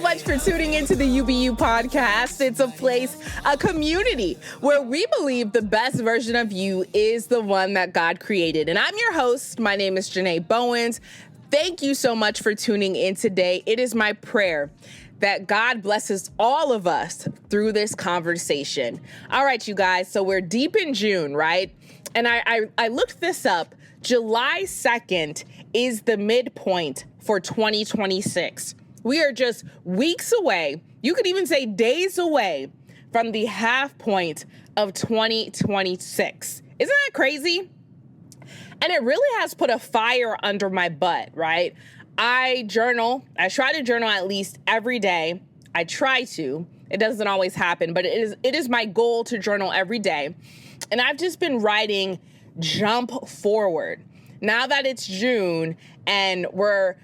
much for tuning into the UBU podcast. It's a place, a community where we believe the best version of you is the one that God created. And I'm your host. My name is Janae Bowens. Thank you so much for tuning in today. It is my prayer that God blesses all of us through this conversation. All right, you guys. So we're deep in June, right? And I looked this up. July 2nd is the midpoint for 2026. We are just weeks away. You could even say days away from the half point of 2026. Isn't that crazy? And it really has put a fire under my butt, right? I journal. I try to journal at least every day. I try to. It doesn't always happen, but it is my goal to journal every day. And I've just been writing jump forward. Now that it's June and we're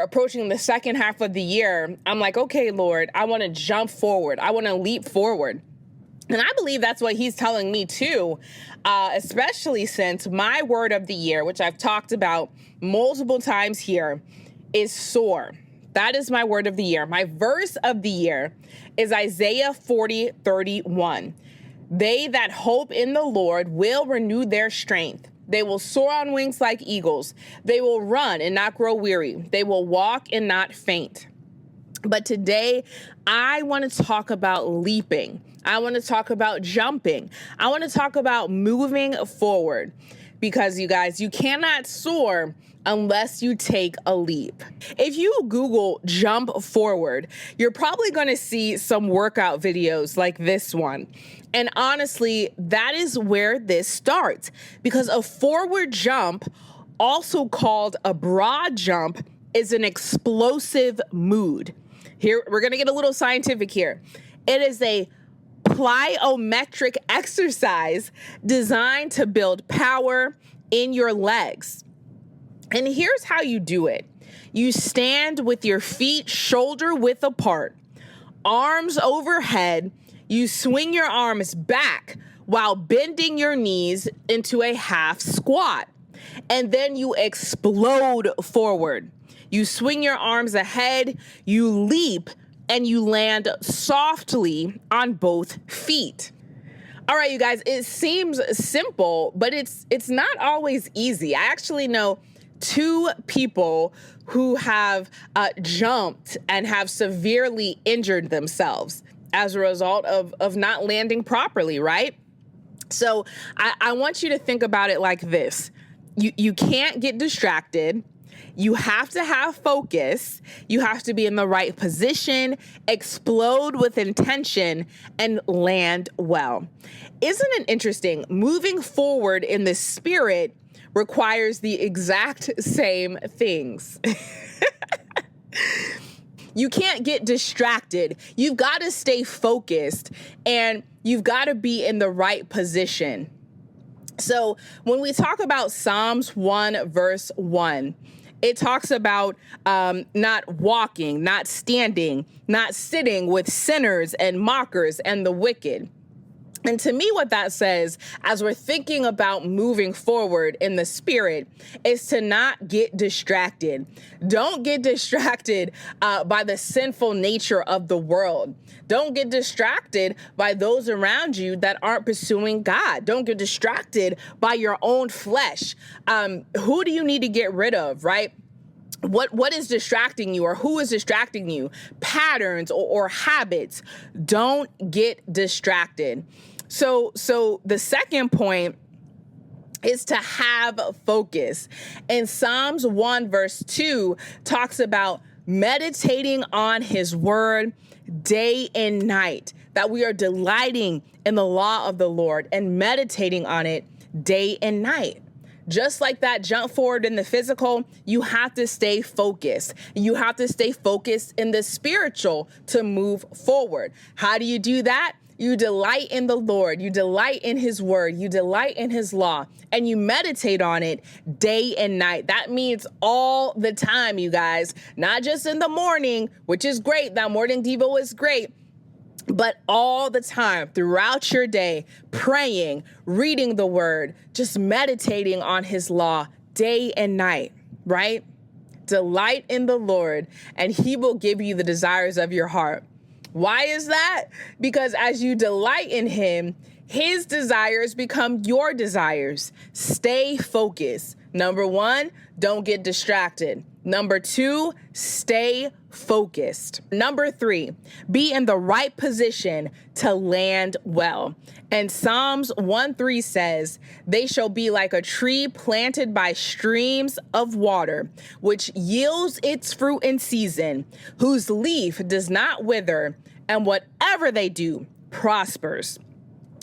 approaching the second half of the year, I'm like, okay, Lord, I want to jump forward. I want to leap forward. And I believe that's what he's telling me too, especially since my word of the year, which I've talked about multiple times here, is soar. That is my word of the year. My verse of the year is Isaiah 40:31. They that hope in the Lord will renew their strength. They will soar on wings like eagles. They will run and not grow weary. They will walk and not faint. But today, I want to talk about leaping. I want to talk about jumping. I want to talk about moving forward. Because you guys, you cannot soar unless you take a leap. If you Google jump forward, you're probably going to see some workout videos like this one. And honestly, that is where this starts, because a forward jump, also called a broad jump, is an explosive mood. Here, we're going to get a little scientific here. It is a plyometric exercise designed to build power in your legs. And here's how you do it. You stand with your feet shoulder width apart, arms overhead. You swing your arms back while bending your knees into a half squat. And then you explode forward. You swing your arms ahead, you leap, and you land softly on both feet. All right, you guys, it seems simple, but it's not always easy. I actually know two people who have jumped and have severely injured themselves as a result of not landing properly, right? So I want you to think about it like this. You can't get distracted. You have to have focus. You have to be in the right position, explode with intention, and land well. Isn't it interesting? Moving forward in the spirit requires the exact same things. You can't get distracted. You've got to stay focused, and you've got to be in the right position. So when we talk about Psalms 1 verse 1, it talks about not walking, not standing, not sitting with sinners and mockers and the wicked. And to me, what that says, as we're thinking about moving forward in the spirit, is to not get distracted. Don't get distracted by the sinful nature of the world. Don't get distracted by those around you that aren't pursuing God. Don't get distracted by your own flesh. Who do you need to get rid of, right? What is distracting you, or who is distracting you? Patterns or habits. Don't get distracted. So the second point is to have focus. And Psalms 1 verse 2 talks about meditating on his word day and night, that we are delighting in the law of the Lord and meditating on it day and night. Just like that jump forward in the physical, you have to stay focused. You have to stay focused in the spiritual to move forward. How do you do that? You delight in the Lord. You delight in his word. You delight in his law, and you meditate on it day and night. That means all the time, you guys, not just in the morning, which is great. That morning devo is great. But all the time throughout your day, praying, reading the word, just meditating on his law day and night, right? Delight in the Lord, and he will give you the desires of your heart. Why is that? Because as you delight in him, his desires become your desires. Stay focused. Number one, don't get distracted. Number two, stay focused. Number three, be in the right position to land well. And Psalms 1:3 says, they shall be like a tree planted by streams of water, which yields its fruit in season, whose leaf does not wither, and whatever they do prospers.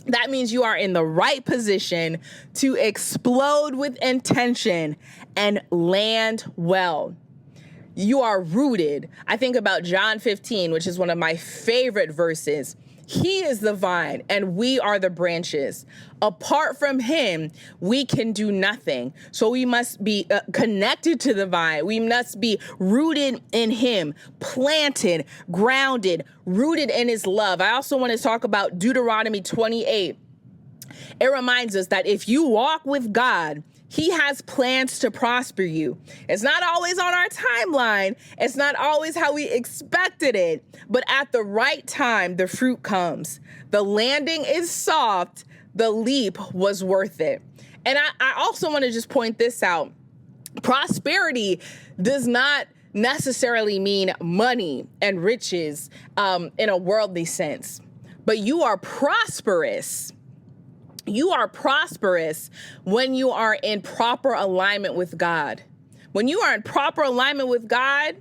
That means you are in the right position to explode with intention and land well. You are rooted. I think about John 15, which is one of my favorite verses. He is the vine and we are the branches. Apart from him, we can do nothing. So we must be connected to the vine. We must be rooted in him, planted, grounded, rooted in his love. I also want to talk about Deuteronomy 28. It reminds us that if you walk with God, he has plans to prosper you. It's not always on our timeline. It's not always how we expected it. But at the right time, the fruit comes. The landing is soft. The leap was worth it. And I also want to just point this out. Prosperity does not necessarily mean money and riches in a worldly sense. But you are prosperous. You are prosperous when you are in proper alignment with God. When you are in proper alignment with God,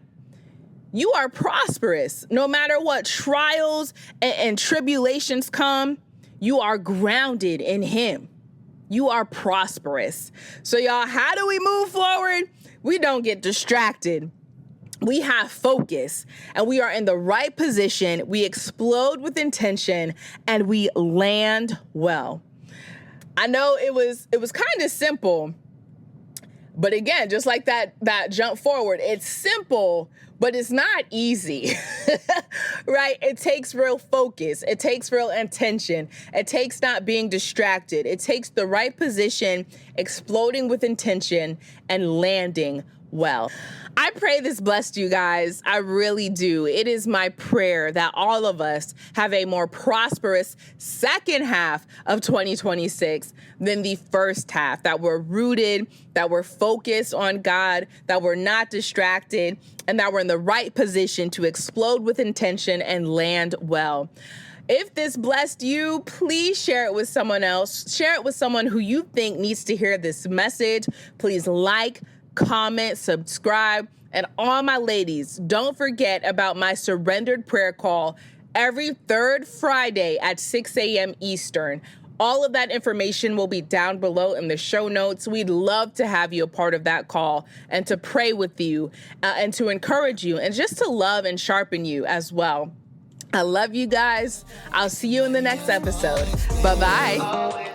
you are prosperous. No matter what trials and tribulations come, you are grounded in him. You are prosperous. So y'all, how do we move forward? We don't get distracted. We have focus and we are in the right position. We explode with intention and we land well. I know it was kind of simple, but again, just like that jump forward, it's simple, but it's not easy, right? It takes real focus. It takes real intention. It takes not being distracted. It takes the right position, exploding with intention, and landing well. I pray this blessed you guys. I really do. It is my prayer that all of us have a more prosperous second half of 2026 than the first half, that we're rooted, that we're focused on God, that we're not distracted, and that we're in the right position to explode with intention and land well. If this blessed you, please share it with someone else. Share it with someone who you think needs to hear this message. Please like, comment, subscribe, and all my ladies, don't forget about my surrendered prayer call every third Friday at 6 a.m. Eastern. All of that information will be down below in the show notes. We'd love to have you a part of that call and to pray with you and to encourage you and just to love and sharpen you as well. I love you guys. I'll see you in the next episode. Bye-bye.